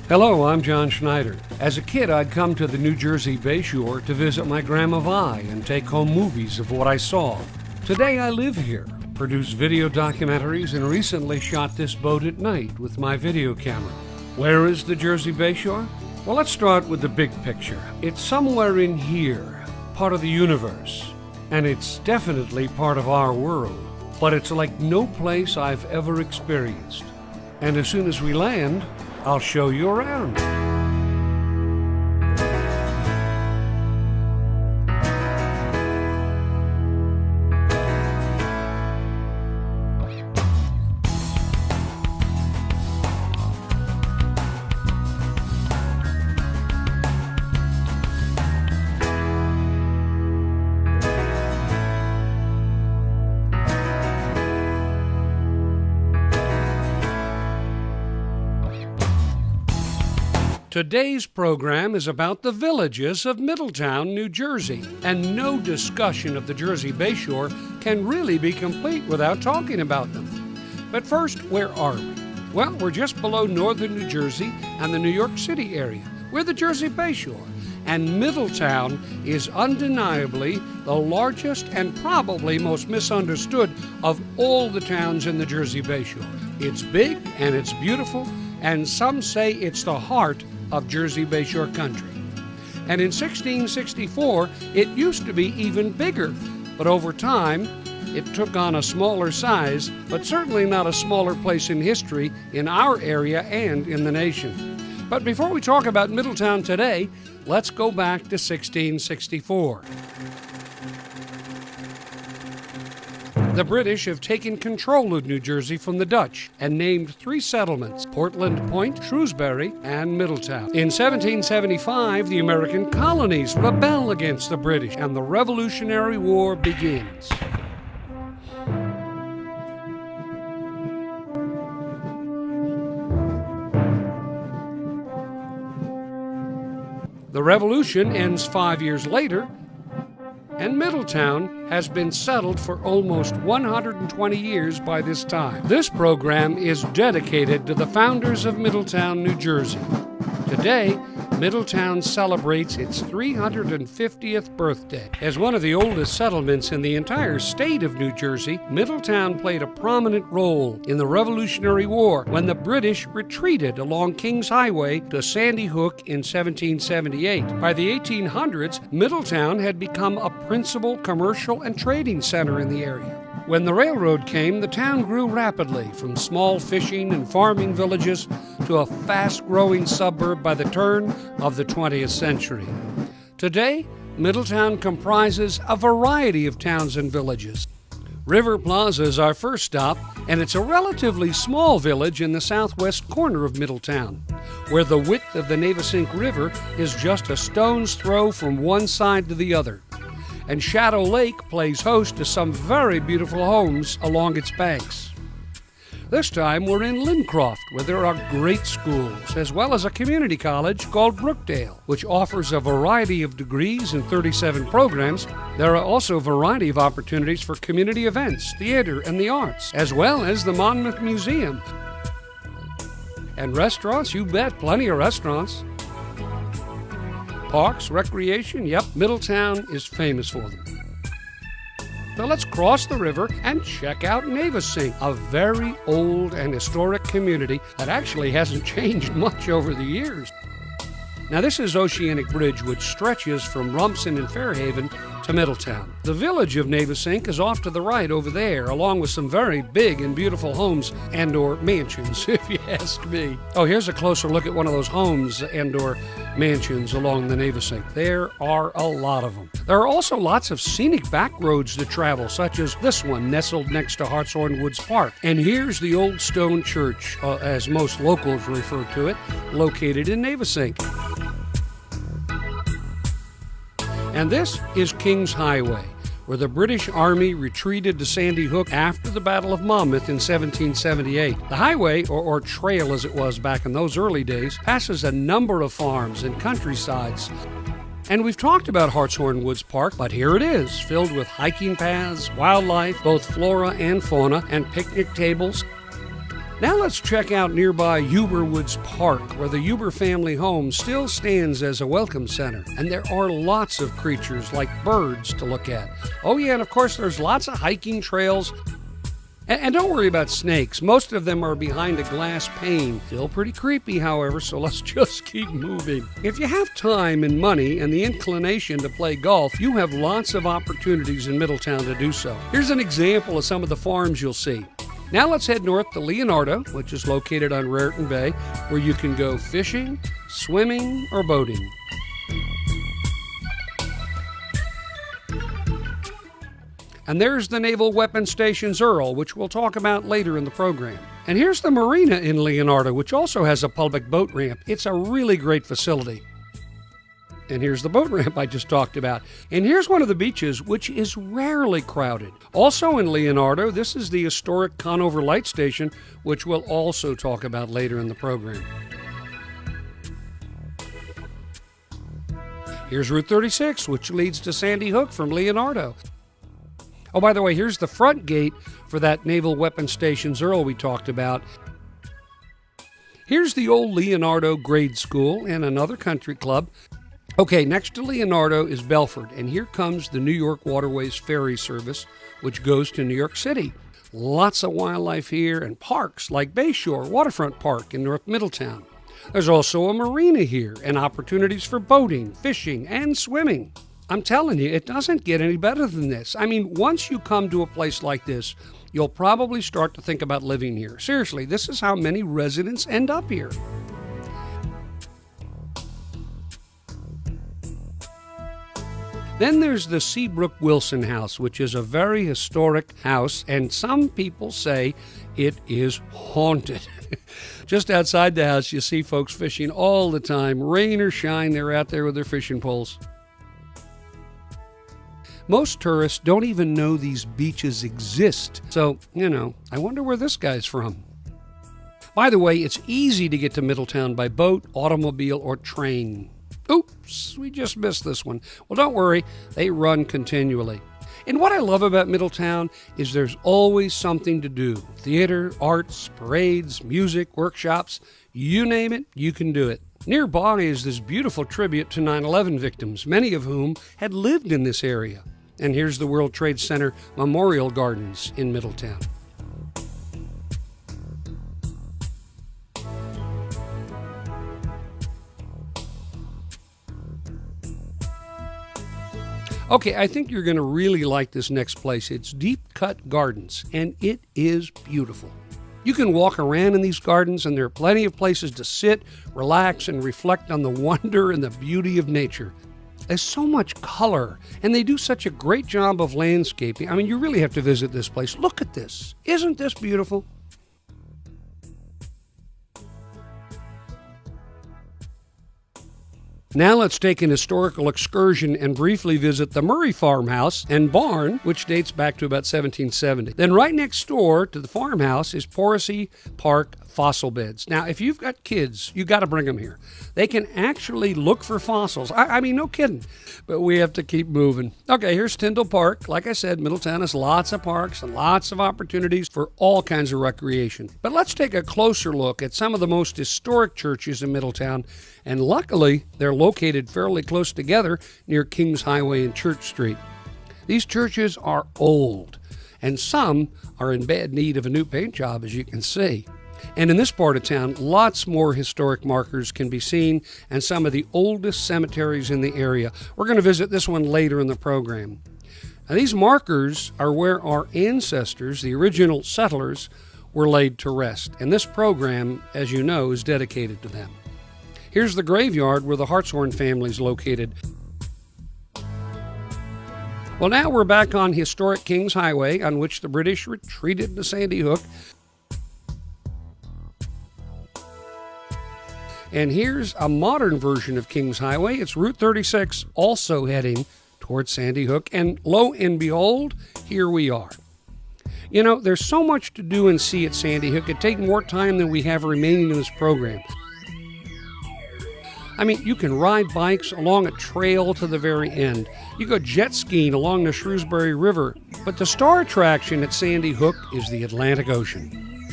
Hello, I'm John Schneider. As a kid, I'd come to the New Jersey Bayshore to visit my Grandma Vi and take home movies of what I saw. Today I live here, produce video documentaries, and recently shot this boat at night with my video camera. Where is the Jersey Bayshore? Well, let's start with the big picture. It's somewhere in here, part of the universe, and it's definitely part of our world. But it's like no place I've ever experienced. And as soon as we land, I'll show you around. Today's program is about the villages of Middletown, New Jersey, and no discussion of the Jersey Bayshore can really be complete without talking about them. But first, where are we? Well, we're just below northern New Jersey and the New York City area. We're the Jersey Bayshore, and Middletown is undeniably the largest and probably most misunderstood of all the towns in the Jersey Bayshore. It's big and it's beautiful, and some say it's the heart of Jersey Bayshore country. And in 1664, it used to be even bigger, but over time, it took on a smaller size, but certainly not a smaller place in history in our area and in the nation. But before we talk about Middletown today, let's go back to 1664. The British have taken control of New Jersey from the Dutch and named 3 settlements: Portland Point, Shrewsbury, and Middletown. In 1775, the American colonies rebel against the British, and the Revolutionary War begins. The Revolution ends 5 years later, and Middletown has been settled for almost 120 years by this time. This program is dedicated to the founders of Middletown, New Jersey. Today, Middletown celebrates its 350th birthday. As one of the oldest settlements in the entire state of New Jersey, Middletown played a prominent role in the Revolutionary War when the British retreated along Kings Highway to Sandy Hook in 1778. By the 1800s, Middletown had become a principal commercial and trading center in the area. When the railroad came, the town grew rapidly from small fishing and farming villages to a fast-growing suburb by the turn of the 20th century. Today, Middletown comprises a variety of towns and villages. River Plaza is our first stop, and it's a relatively small village in the southwest corner of Middletown, where the width of the Navesink River is just a stone's throw from one side to the other. And Shadow Lake plays host to some very beautiful homes along its banks. This time we're in Lincroft, where there are great schools, as well as a community college called Brookdale, which offers a variety of degrees and 37 programs. There are also a variety of opportunities for community events, theater, and the arts, as well as the Monmouth Museum. And restaurants, you bet, plenty of restaurants. Parks, recreation, yep, Middletown is famous for them. Now let's cross the river and check out Navesink, a very old and historic community that actually hasn't changed much over the years. Now this is Oceanic Bridge, which stretches from Rumson and Fairhaven to Middletown. The village of Navesink is off to the right over there, along with some very big and beautiful homes and/or mansions, if you ask me. Oh, here's a closer look at one of those homes and/or mansions along the Navesink. There are a lot of them. There are also lots of scenic back roads to travel, such as this one nestled next to Hartshorn Woods Park. And here's the old stone church, as most locals refer to it, located in Navesink. And this is Kings Highway, where the British Army retreated to Sandy Hook after the Battle of Monmouth in 1778. The highway, or trail as it was back in those early days, passes a number of farms and countrysides. And we've talked about Hartshorn Woods Park, but here it is, filled with hiking paths, wildlife, both flora and fauna, and picnic tables. Now let's check out nearby Huber Woods Park, where the Huber family home still stands as a welcome center. And there are lots of creatures like birds to look at. Oh yeah, and of course there's lots of hiking trails. And don't worry about snakes. Most of them are behind a glass pane. Still pretty creepy, however, so let's just keep moving. If you have time and money and the inclination to play golf, you have lots of opportunities in Middletown to do so. Here's an example of some of the farms you'll see. Now let's head north to Leonardo, which is located on Raritan Bay, where you can go fishing, swimming, or boating. And there's the Naval Weapons Station's Earl, which we'll talk about later in the program. And here's the marina in Leonardo, which also has a public boat ramp. It's a really great facility. And here's the boat ramp I just talked about. And here's one of the beaches, which is rarely crowded. Also in Leonardo, this is the historic Conover Light Station, which we'll also talk about later in the program. Here's Route 36, which leads to Sandy Hook from Leonardo. Oh, by the way, here's the front gate for that Naval Weapons Station's Earl we talked about. Here's the old Leonardo Grade School and another country club. Okay, next to Leonardo is Belford, and here comes the New York Waterways Ferry Service, which goes to New York City. Lots of wildlife here and parks like Bayshore Waterfront Park in North Middletown. There's also a marina here and opportunities for boating, fishing, and swimming. I'm telling you, it doesn't get any better than this. I mean, once you come to a place like this, you'll probably start to think about living here. Seriously, this is how many residents end up here. Then there's the Seabrook Wilson House, which is a very historic house, and some people say it is haunted. Just outside the house, you see folks fishing all the time. Rain or shine, they're out there with their fishing poles. Most tourists don't even know these beaches exist. So, I wonder where this guy's from. By the way, it's easy to get to Middletown by boat, automobile, or train. Oops, we just missed this one. Well, don't worry, they run continually. And what I love about Middletown is there's always something to do. Theater, arts, parades, music, workshops, you name it, you can do it. Nearby is this beautiful tribute to 9/11 victims, many of whom had lived in this area. And here's the World Trade Center Memorial Gardens in Middletown. Okay, I think you're going to really like this next place. It's Deep Cut Gardens, and it is beautiful. You can walk around in these gardens, and there are plenty of places to sit, relax, and reflect on the wonder and the beauty of nature. There's so much color, and they do such a great job of landscaping. I mean, you really have to visit this place. Look at this. Isn't this beautiful? Now let's take an historical excursion and briefly visit the Murray Farmhouse and Barn, which dates back to about 1770. Then right next door to the farmhouse is Poracy Park Fossil Beds. Now, if you've got kids, you got to bring them here. They can actually look for fossils. I mean, no kidding. But we have to keep moving. Okay, here's Tyndall Park. Like I said, Middletown has lots of parks and lots of opportunities for all kinds of recreation. But let's take a closer look at some of the most historic churches in Middletown. And luckily, they're located fairly close together near Kings Highway and Church Street. These churches are old, and some are in bad need of a new paint job, as you can see. And in this part of town, lots more historic markers can be seen and some of the oldest cemeteries in the area. We're going to visit this one later in the program. Now, these markers are where our ancestors, the original settlers, were laid to rest. And this program, as you know, is dedicated to them. Here's the graveyard where the Hartshorn family is located. Well, now we're back on historic Kings Highway, on which the British retreated to Sandy Hook. And here's a modern version of Kings Highway. It's Route 36, also heading towards Sandy Hook. And lo and behold, here we are. You know, there's so much to do and see at Sandy Hook. It'd take more time than we have remaining in this program. I mean, you can ride bikes along a trail to the very end. You go jet skiing along the Shrewsbury River. But the star attraction at Sandy Hook is the Atlantic Ocean.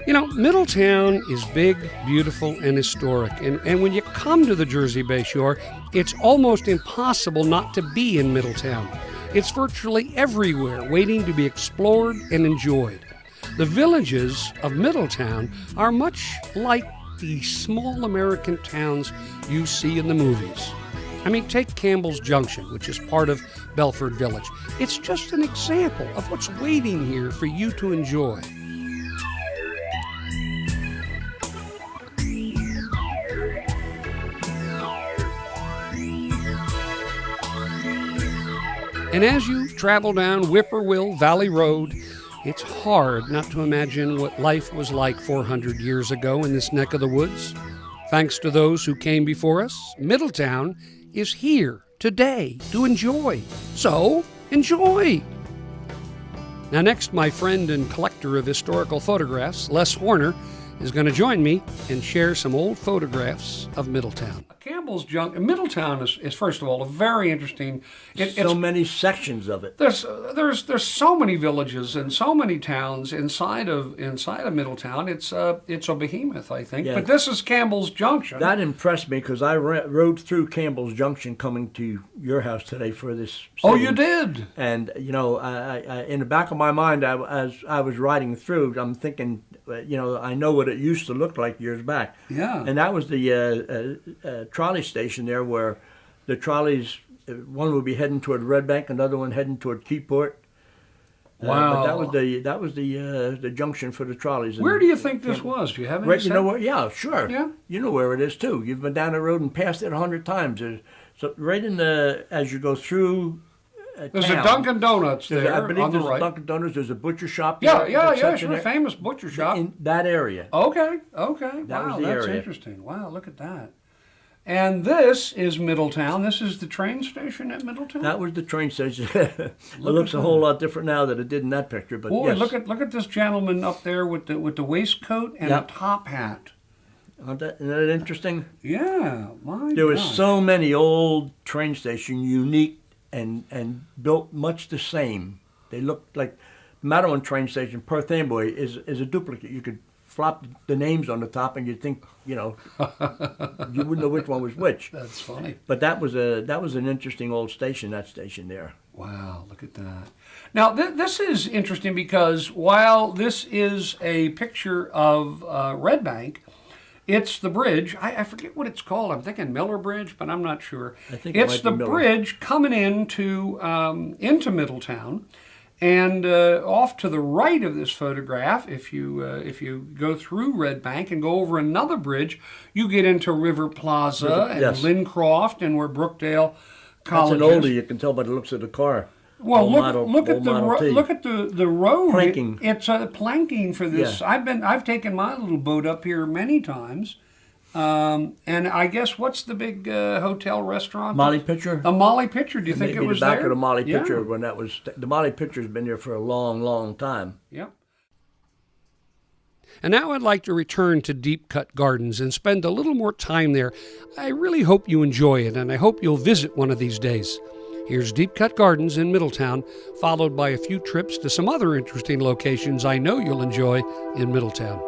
You know, Middletown is big, beautiful, and historic. And when you come to the Jersey Bay Shore, it's almost impossible not to be in Middletown. It's virtually everywhere, waiting to be explored and enjoyed. The villages of Middletown are much like the small American towns you see in the movies. I mean, take Campbell's Junction, which is part of Belford Village. It's just an example of what's waiting here for you to enjoy. And as you travel down Whippoorwill Valley Road, it's hard not to imagine what life was like 400 years ago in this neck of the woods. Thanks to those who came before us, Middletown is here today to enjoy. So, enjoy! Now next, my friend and collector of historical photographs, Les Horner, is going to join me and share some old photographs of Middletown. Campbell's Junction, Middletown is first of all a very interesting. So many sections of it. There's so many villages and so many towns inside of Middletown. It's a behemoth, I think. Yeah. But this is Campbell's Junction. That impressed me because I rode through Campbell's Junction coming to your house today for this sitting. Oh, you did? And you know, I in the back of my mind, as I was riding through, I'm thinking, you know, I know what it used to look like years back. Yeah. And that was the trolley station there, where the trolleys, one would be heading toward Red Bank, another one heading toward Keyport. Wow. But that was the junction for the trolleys. Where do you think this was? Do you have any sense? You know where? Yeah, sure. Yeah. You know where it is too. You've been down the road and passed it 100 times. So right in the, as you go through. There's a Dunkin' Donuts there. I believe on the there's right. a Dunkin' Donuts. There's a butcher shop. Yeah, sure. Famous butcher shop. In that area. Okay. That was the that's area. Interesting. Wow, look at that. And this is Middletown. This is the train station at Middletown? That was the train station. It looks a whole lot different now than it did in that picture. But boy, yes. look at this gentleman up there with the waistcoat and a top hat. Isn't that interesting? Yeah, There was so many old train stations, unique and built much the same. They looked like Matawan train station, Perth Amboy, is a duplicate. You could flop the names on the top, and you'd think, you know, you wouldn't know which one was which. That's funny. But that was an interesting old station. That station there. Wow, look at that. Now this is interesting because while this is a picture of Red Bank, it's the bridge. I forget what it's called. I'm thinking Miller Bridge, but I'm not sure. I think it's the bridge coming into Middletown. And off to the right of this photograph, if you go through Red Bank and go over another bridge, you get into River Plaza and Lincroft and where Brookdale College is. That's an oldie. You can tell by the looks of the car. Well, look at the road. Planking. It's a planking for this. Yeah. I've taken my little boat up here many times. And I guess what's the big hotel restaurant? Molly Pitcher. A Molly Pitcher. Do you think it was there? Maybe the back of the Molly Pitcher when that was. The Molly Pitcher's been there for a long, long time. Yep. And now I'd like to return to Deep Cut Gardens and spend a little more time there. I really hope you enjoy it, and I hope you'll visit one of these days. Here's Deep Cut Gardens in Middletown, followed by a few trips to some other interesting locations I know you'll enjoy in Middletown.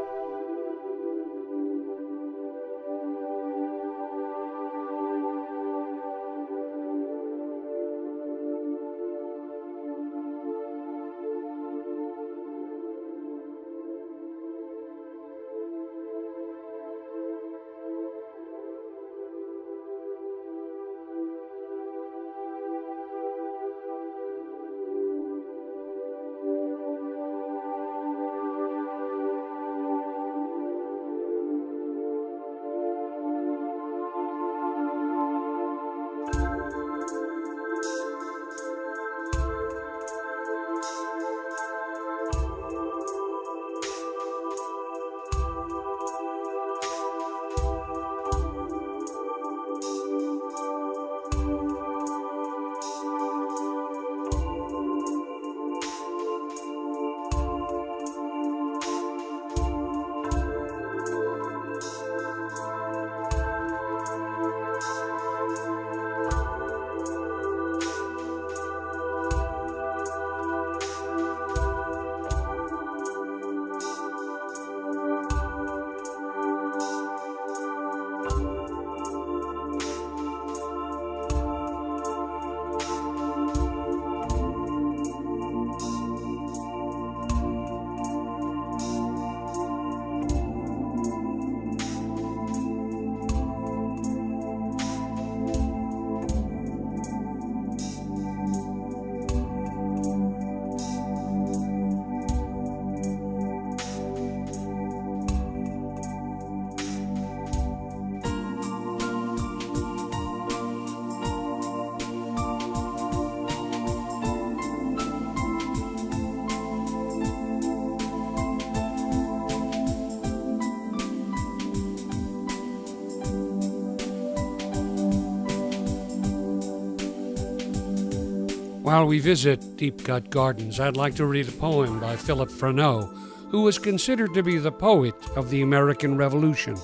While we visit Deep Cut Gardens, I'd like to read a poem by Philip Freneau, who was considered to be the poet of the American Revolution.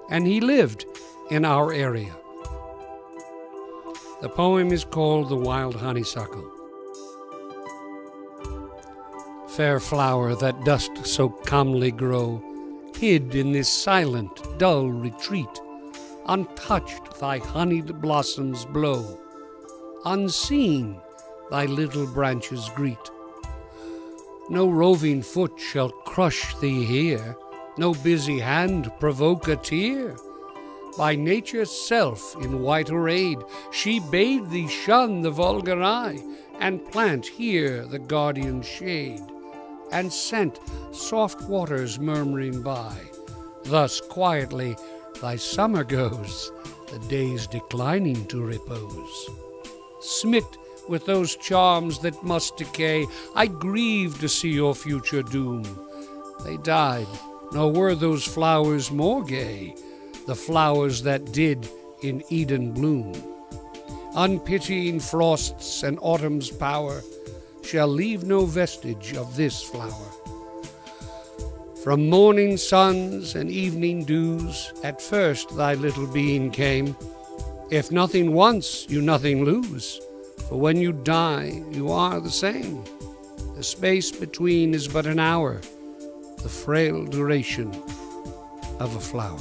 And he lived in our area. The poem is called The Wild Honeysuckle. Fair flower that dost so calmly grow, hid in this silent, dull retreat, untouched thy honeyed blossoms blow, unseen thy little branches greet. No roving foot shall crush thee here, no busy hand provoke a tear. By nature's self in white arrayed, she bade thee shun the vulgar eye, and plant here the guardian shade, and scent soft waters murmuring by. Thus quietly thy summer goes, the days declining to repose. Smit with those charms that must decay, I grieve to see your future doom. They died, nor were those flowers more gay, the flowers that did in Eden bloom. Unpitying frosts and autumn's power shall leave no vestige of this flower. From morning suns and evening dews, at first thy little being came. If nothing once, you nothing lose, for when you die, you are the same. The space between is but an hour, the frail duration of a flower.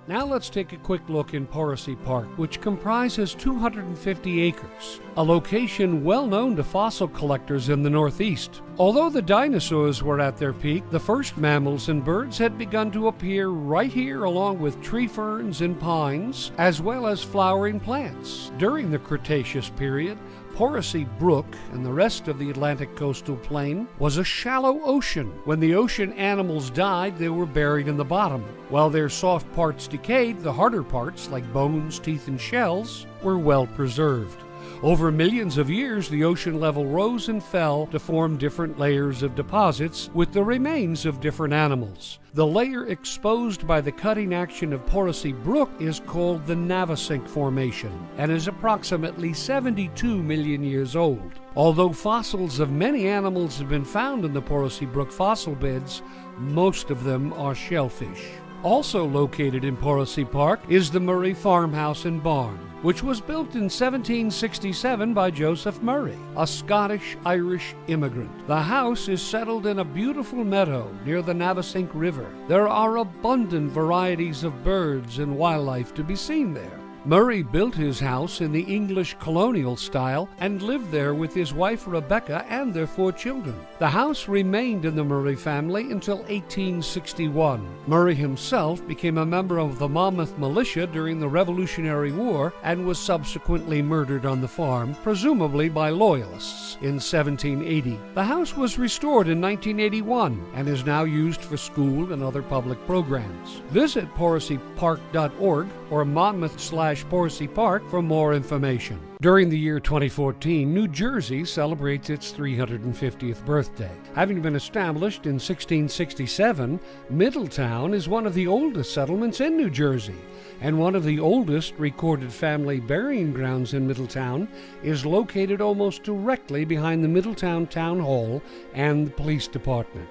Now let's take a quick look in Poracy Park, which comprises 250 acres, a location well known to fossil collectors in the Northeast. Although the dinosaurs were at their peak, the first mammals and birds had begun to appear right here, along with tree ferns and pines, as well as flowering plants. During the Cretaceous period, Poracy Brook and the rest of the Atlantic coastal plain was a shallow ocean. When the ocean animals died, they were buried in the bottom. While their soft parts decayed, the harder parts, like bones, teeth, and shells, were well preserved. Over millions of years, the ocean level rose and fell to form different layers of deposits with the remains of different animals. The layer exposed by the cutting action of Poracy Brook is called the Navesink Formation and is approximately 72 million years old. Although fossils of many animals have been found in the Poracy Brook fossil beds, most of them are shellfish. Also located in Poracy Park is the Murray Farmhouse and Barn, which was built in 1767 by Joseph Murray, a Scottish-Irish immigrant. The house is settled in a beautiful meadow near the Navesink River. There are abundant varieties of birds and wildlife to be seen there. Murray built his house in the English colonial style and lived there with his wife Rebecca and their 4 children. The house remained in the Murray family until 1861. Murray himself became a member of the Monmouth Militia during the Revolutionary War and was subsequently murdered on the farm, presumably by Loyalists, in 1780. The house was restored in 1981 and is now used for school and other public programs. Visit poracypark.org or Monmouth/Poracy Park for more information. During the year 2014, New Jersey celebrates its 350th birthday. Having been established in 1667, Middletown is one of the oldest settlements in New Jersey, and one of the oldest recorded family burying grounds in Middletown is located almost directly behind the Middletown Town Hall and the police department.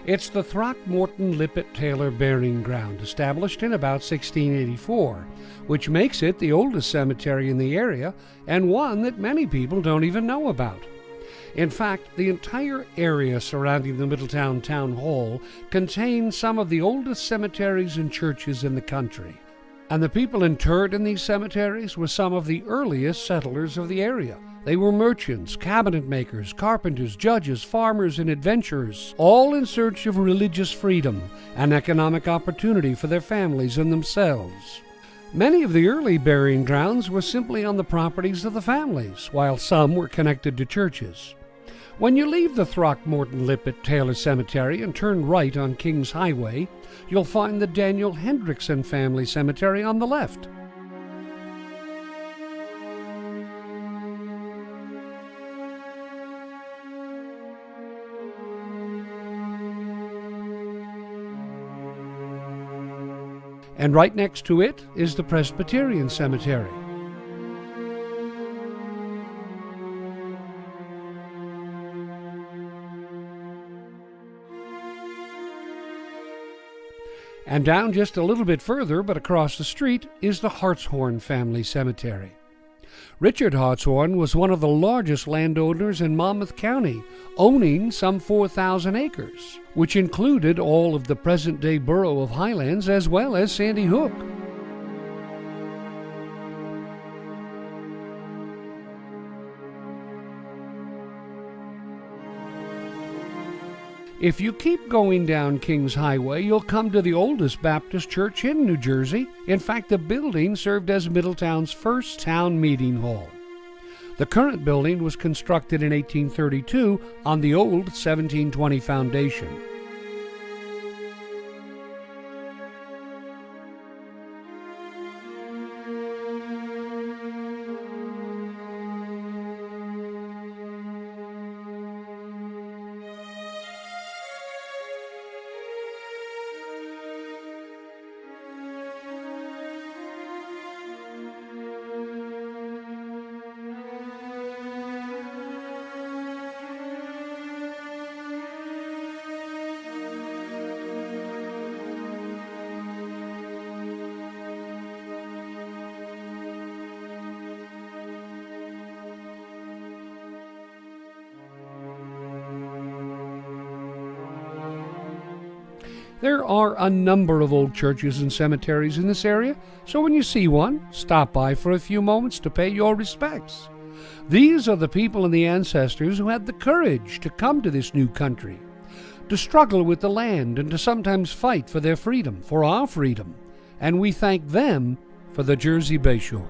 It's the Throckmorton-Lippitt-Taylor Burying Ground, established in about 1684, which makes it the oldest cemetery in the area and one that many people don't even know about. In fact, the entire area surrounding the Middletown Town Hall contains some of the oldest cemeteries and churches in the country. And the people interred in these cemeteries were some of the earliest settlers of the area. They were merchants, cabinet makers, carpenters, judges, farmers, and adventurers, all in search of religious freedom and economic opportunity for their families and themselves. Many of the early burying grounds were simply on the properties of the families, while some were connected to churches. When you leave the Throckmorton-Lippitt-Taylor Cemetery and turn right on Kings Highway, you'll find the Daniel Hendrickson Family Cemetery on the left. And right next to it is the Presbyterian Cemetery. And down just a little bit further, but across the street, is the Hartshorn family cemetery. Richard Hartshorn was one of the largest landowners in Monmouth County, owning some 4,000 acres, which included all of the present-day borough of Highlands as well as Sandy Hook. If you keep going down Kings Highway, you'll come to the oldest Baptist church in New Jersey. In fact, the building served as Middletown's first town meeting hall. The current building was constructed in 1832 on the old 1720 foundation. There are a number of old churches and cemeteries in this area, so when you see one, stop by for a few moments to pay your respects. These are the people and the ancestors who had the courage to come to this new country, to struggle with the land and to sometimes fight for their freedom, for our freedom, and we thank them for the Jersey Bayshore.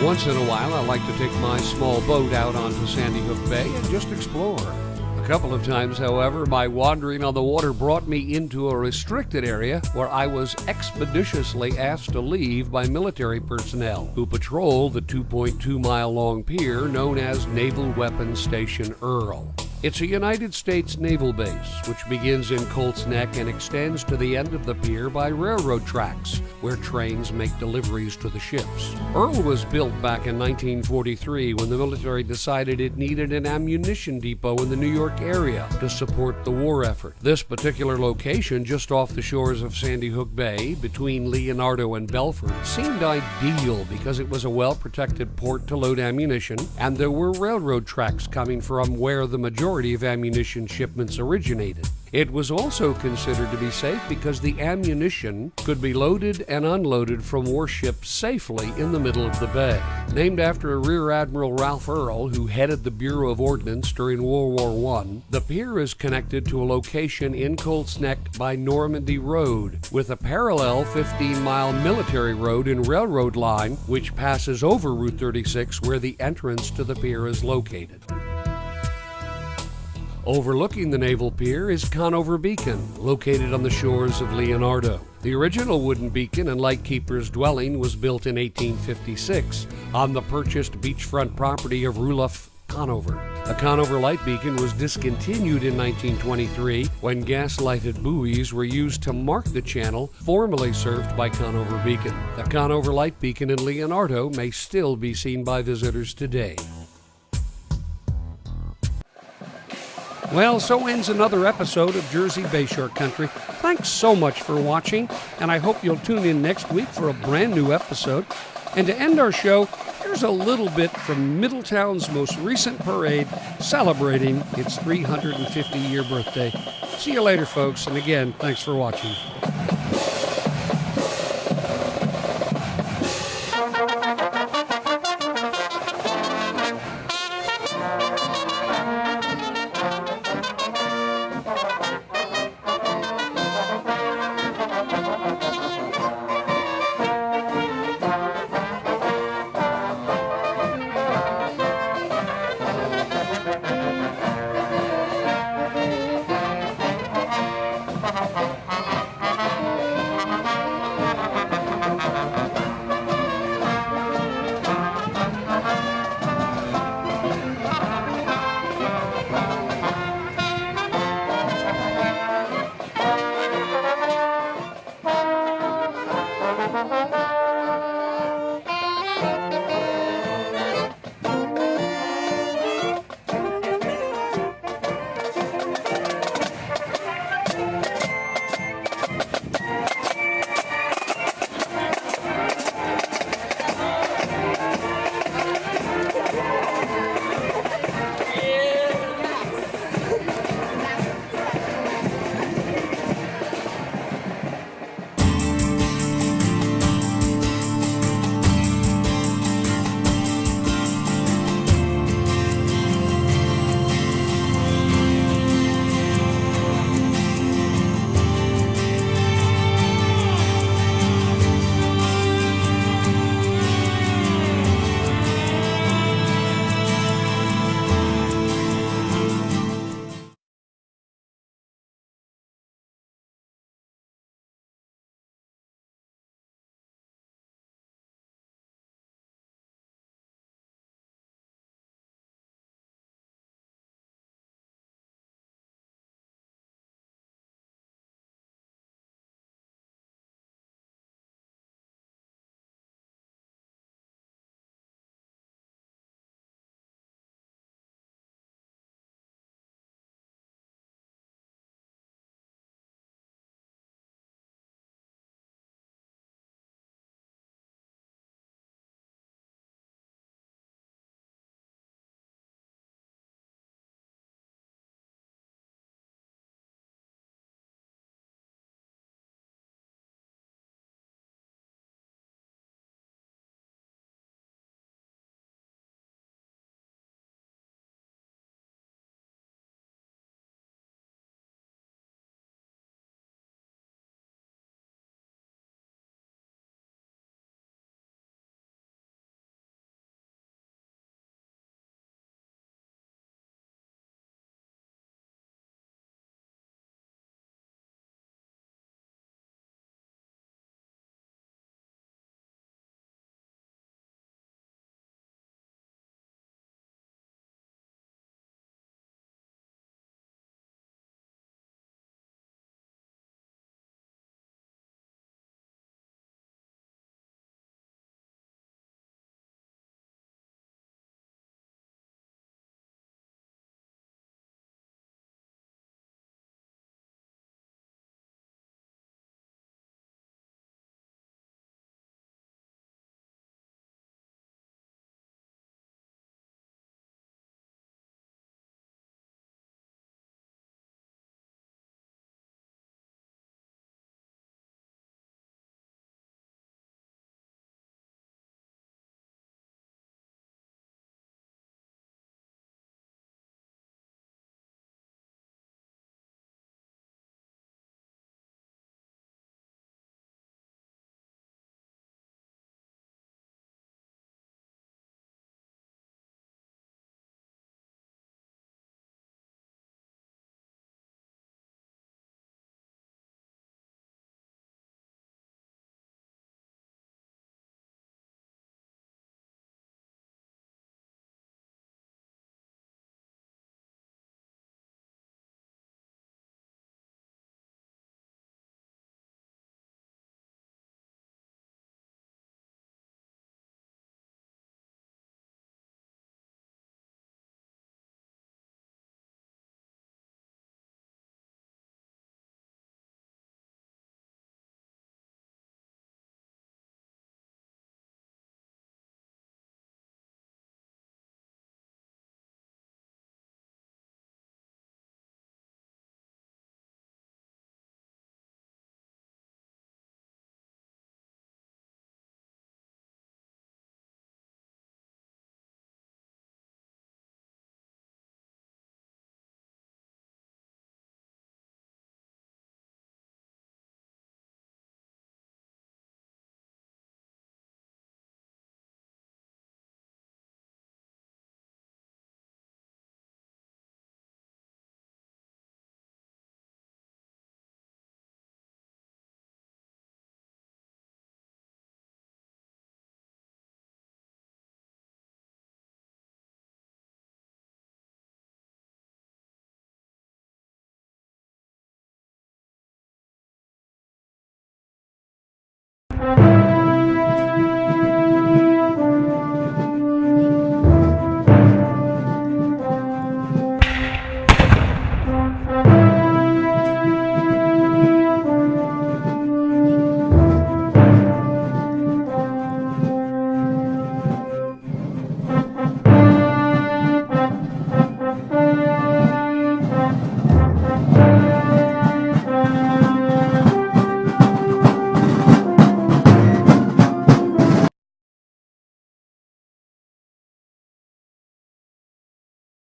Once in a while, I like to take my small boat out onto Sandy Hook Bay and just explore. A couple of times, however, my wandering on the water brought me into a restricted area where I was expeditiously asked to leave by military personnel who patrol the 2.2-mile-long pier known as Naval Weapons Station Earl. It's a United States naval base, which begins in Colts Neck and extends to the end of the pier by railroad tracks, where trains make deliveries to the ships. Earl was built back in 1943 when the military decided it needed an ammunition depot in the New York area to support the war effort. This particular location, just off the shores of Sandy Hook Bay, between Leonardo and Belford, seemed ideal because it was a well-protected port to load ammunition, and there were railroad tracks coming from where the majority of ammunition shipments originated. It was also considered to be safe because the ammunition could be loaded and unloaded from warships safely in the middle of the bay. Named after Rear Admiral Ralph Earl, who headed the Bureau of Ordnance during World War I, the pier is connected to a location in Colts Neck by Normandy Road, with a parallel 15-mile military road and railroad line which passes over Route 36 where the entrance to the pier is located. Overlooking the naval pier is Conover Beacon, located on the shores of Leonardo. The original wooden beacon and lightkeeper's dwelling was built in 1856 on the purchased beachfront property of Rudolph Conover. The Conover light beacon was discontinued in 1923 when gas-lighted buoys were used to mark the channel formerly served by Conover Beacon. The Conover light beacon in Leonardo may still be seen by visitors today. Well, so ends another episode of Jersey Bayshore Country. Thanks so much for watching, and I hope you'll tune in next week for a brand new episode. And to end our show, here's a little bit from Middletown's most recent parade celebrating its 350-year birthday. See you later, folks, and again, thanks for watching.